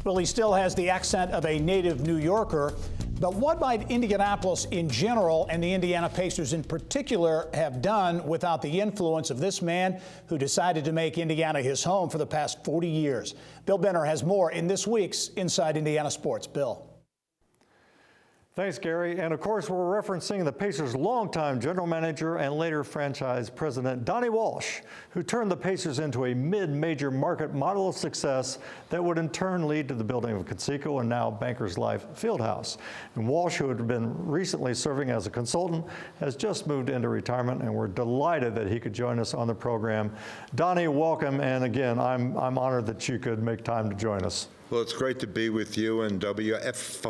Well, he still has the accent of a native New Yorker. But what might Indianapolis in general and the Indiana Pacers in particular have done without the influence of this man who decided to make Indiana his home for the past 40 years? Bill Benner has more in this week's Inside Indiana Sports. Bill. Thanks, Gary. And of course, we're referencing the Pacers' longtime general manager and later franchise president, Donnie Walsh, who turned the Pacers into a mid-major market model of success that would in turn lead to the building of Conseco and now Bankers Life Fieldhouse. And Walsh, who had been recently serving as a consultant, has just moved into retirement, and we're delighted that he could join us on the program. Donnie, welcome. And again, I'm honored that you could make time to join us. Well, it's great to be with you and WFYI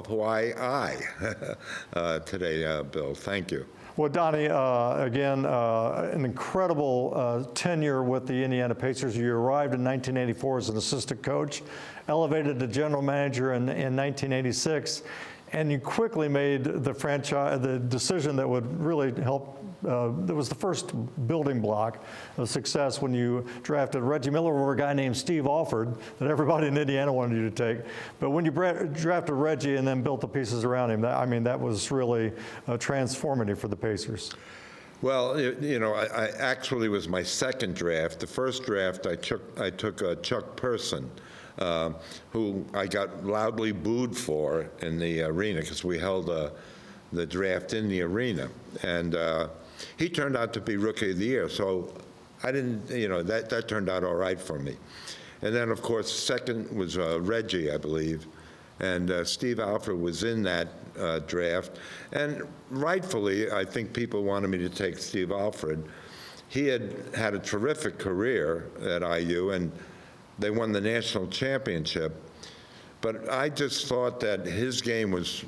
today, Bill. Thank you. Well, Donnie, again, an incredible tenure with the Indiana Pacers. You arrived in 1984 as an assistant coach, elevated to general manager in 1986, and you quickly made the decision that would really help. That was the first building block of success when you drafted Reggie Miller over a guy named Steve Alford that everybody in Indiana wanted you to take. But when you drafted Reggie and then built the pieces around him, that was really transformative for the Pacers. Well, I actually was my second draft. The first draft I took Chuck Person, who I got loudly booed for in the arena because we held the draft in the arena, and he turned out to be Rookie of the Year. So I didn't, that turned out all right for me. And then, of course, second was Reggie, I believe, and Steve Alford was in that draft. And rightfully, I think people wanted me to take Steve Alford. He had a terrific career at IU, and they won the national championship. But I just thought that his game was,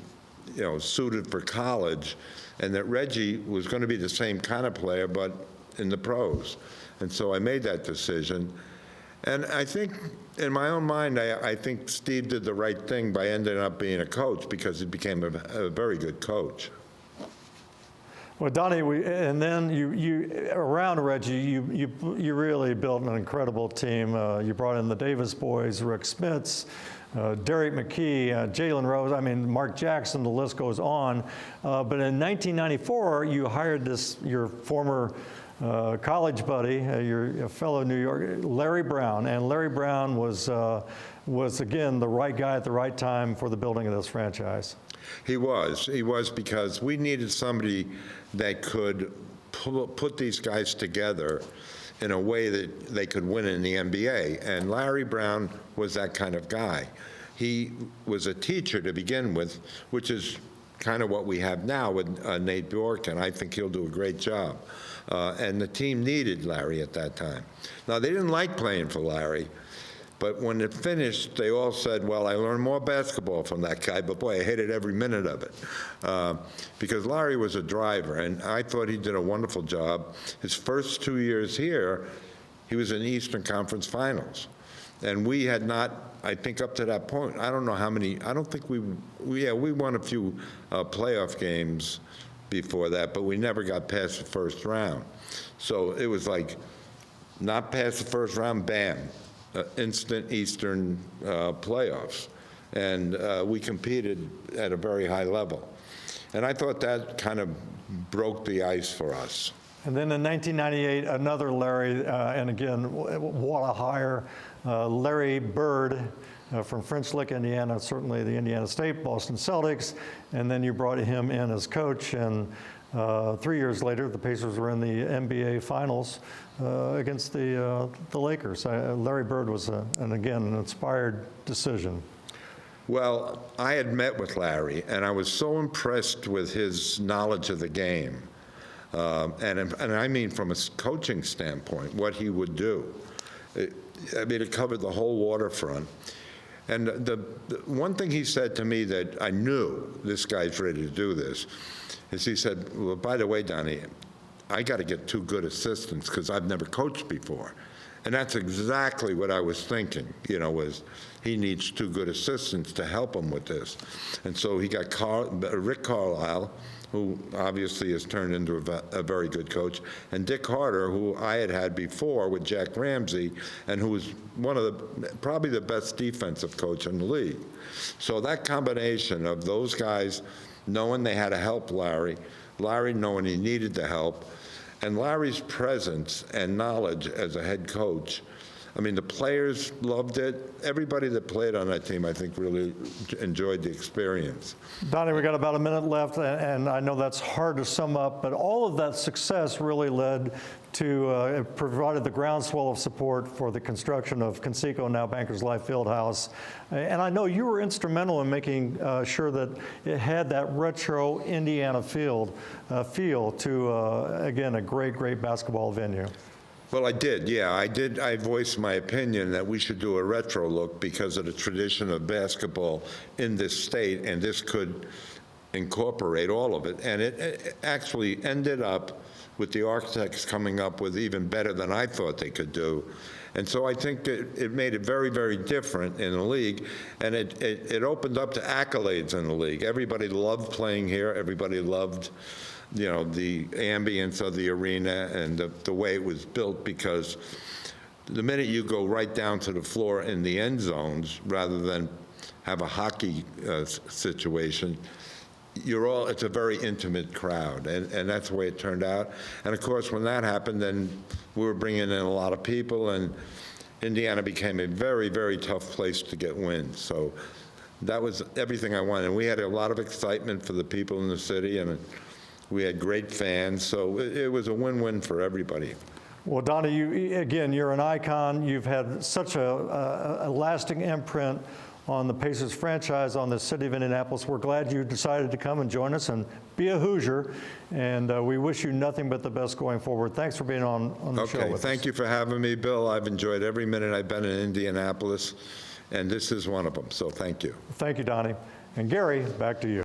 suited for college, and that Reggie was going to be the same kind of player, but in the pros. And so I made that decision. And I think, in my own mind, I think Steve did the right thing by ending up being a coach, because he became a very good coach. Well, Donnie, and then you around Reggie, you really built an incredible team. You brought in the Davis boys, Rick Smits, Derek McKee, Jalen Rose, Mark Jackson, the list goes on. But in 1994, you hired your former college buddy, your fellow New York, Larry Brown. And Larry Brown was again, the right guy at the right time for the building of this franchise. He was, because we needed somebody that could put these guys together in a way that they could win in the NBA. And Larry Brown was that kind of guy. He was a teacher to begin with, which is kind of what we have now with Nate Bjork, and I think he'll do a great job. And the team needed Larry at that time. Now, they didn't like playing for Larry, but when it finished, they all said, well, I learned more basketball from that guy, but boy, I hated every minute of it. Because Larry was a driver, and I thought he did a wonderful job. His first 2 years here, he was in the Eastern Conference Finals. And we had not, I think up to that point, I don't know how many, I don't think we won a few playoff games before that, but we never got past the first round. So it was like, not past the first round, bam. Instant Eastern playoffs, and we competed at a very high level. And I thought that kind of broke the ice for us. And then in 1998, another Larry, and again, what a hire, Larry Bird from French Lick, Indiana, certainly the Indiana State, Boston Celtics, and then you brought him in as coach, and 3 years later, the Pacers were in the NBA Finals against the Lakers. Larry Bird was, again, an inspired decision. Well, I had met with Larry, and I was so impressed with his knowledge of the game. And I mean from a coaching standpoint, what he would do. It covered the whole waterfront. And the one thing he said to me that I knew this guy's ready to do this is he said, well, by the way, Donnie, I got to get 2 good assistants because I've never coached before. And that's exactly what I was thinking, was he needs 2 good assistants to help him with this. And so he got Rick Carlisle, who obviously has turned into a very good coach, and Dick Harter, who I had before with Jack Ramsey, and who was probably the best defensive coach in the league. So that combination of those guys knowing they had to help Larry knowing he needed the help, and Larry's presence and knowledge as a head coach. I mean, the players loved it. Everybody that played on that team, I think, really enjoyed the experience. Donnie, we got about a minute left, and I know that's hard to sum up, but all of that success really led to, it provided the groundswell of support for the construction of Conseco, now Bankers Life Fieldhouse. And I know you were instrumental in making sure that it had that retro Indiana feel to, again, a great, great basketball venue. Well, I did, yeah. I voiced my opinion that we should do a retro look because of the tradition of basketball in this state, and this could incorporate all of it. And it actually ended up with the architects coming up with even better than I thought they could do. And so I think it made it very, very different in the league, and it opened up to accolades in the league. Everybody loved playing here. Everybody loved, you know, the ambience of the arena and the way it was built, because the minute you go right down to the floor in the end zones rather than have a hockey situation, it's a very intimate crowd, and that's the way it turned out. And of course, when that happened, then we were bringing in a lot of people, and Indiana became a very, very tough place to get wins. So that was everything I wanted. And we had a lot of excitement for the people in the city, and we had great fans, so it was a win-win for everybody. Well, Donnie, you're an icon. You've had such a lasting imprint on the Pacers franchise, on the city of Indianapolis. We're glad you decided to come and join us and be a Hoosier, and we wish you nothing but the best going forward. Thanks for being on the show with us. Thank you for having me, Bill. I've enjoyed every minute I've been in Indianapolis, and this is one of them, so thank you. Thank you, Donnie. And Gary, back to you.